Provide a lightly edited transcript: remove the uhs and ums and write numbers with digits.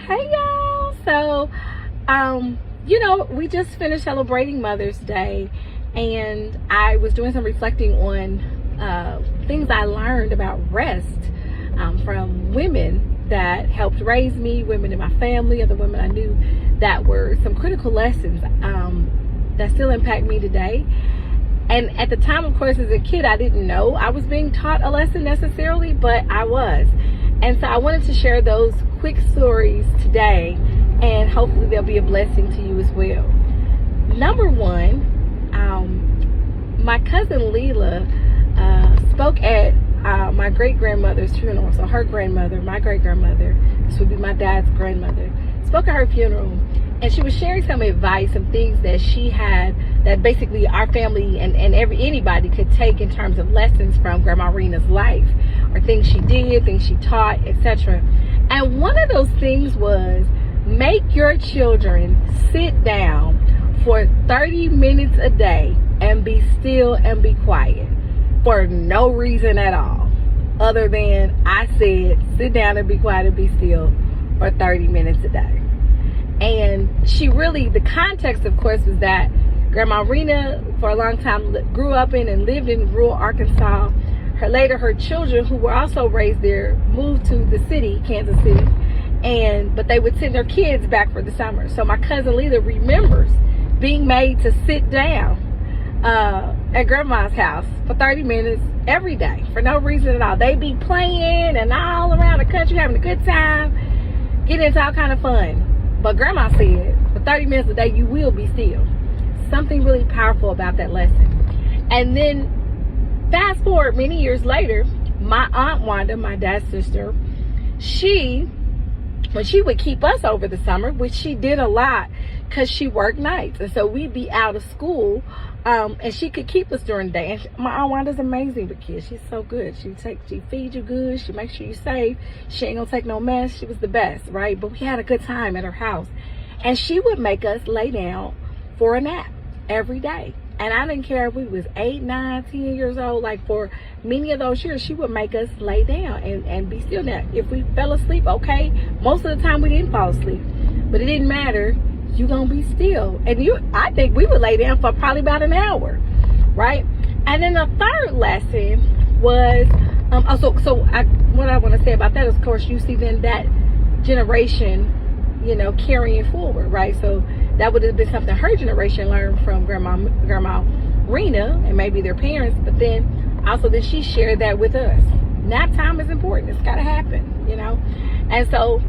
Hey y'all. We just finished celebrating Mother's Day, and I was doing some reflecting on things I learned about rest from women that helped raise me, women in my family, other women I knew, that were some critical lessons that still impact me today. And at the time, of course, as a kid, I didn't know I was being taught a lesson necessarily, but I was. And so I wanted to share those quick stories today, and hopefully they'll be a blessing to you as well. Number one, my cousin Leela spoke at my great-grandmother's funeral. So her grandmother, my great-grandmother, this would be my dad's grandmother, spoke at her funeral. And she was sharing some advice, some things that she had that basically our family and anybody could take in terms of lessons from Grandma Rena's life, or things she did, things she taught, etc. And one of those things was, make your children sit down for 30 minutes a day and be still and be quiet for no reason at all, other than I said sit down and be quiet and be still for 30 minutes a day. And she really, the context, of course, was that Grandma Rena, for a long time, grew up in and lived in rural Arkansas. Her children, who were also raised there, moved to the city, Kansas City, but they would send their kids back for the summer. So my cousin Leela remembers being made to sit down at Grandma's house for 30 minutes every day for no reason at all. They'd be playing and all around the country having a good time, getting into all kind of fun. But Grandma said, for 30 minutes a day, you will be still. Something really powerful about that lesson. And then fast forward many years later, my Aunt Wanda, my dad's sister, when she would keep us over the summer, which she did a lot because she worked nights. And so we'd be out of school, and she could keep us during the day. And my Aunt Wanda's amazing with kids. She's so good. She feeds you good. She makes sure you're safe. She ain't gonna take no mess. She was the best, right? But we had a good time at her house. And she would make us lay down for a nap every day. And I didn't care if we was 8, 9, 10 years old. Like, for many of those years, she would make us lay down and be still. Now, if we fell asleep, okay. Most of the time we didn't fall asleep, but it didn't matter. You gonna be still. And I think we would lay down for probably about an hour, right? And then the third lesson was, what I want to say about that is, of course, you see then that generation, carrying forward, right? So that would have been something her generation learned from Grandma Rena and maybe their parents, but then also that she shared that with us. Nap time is important. It's got to happen, And so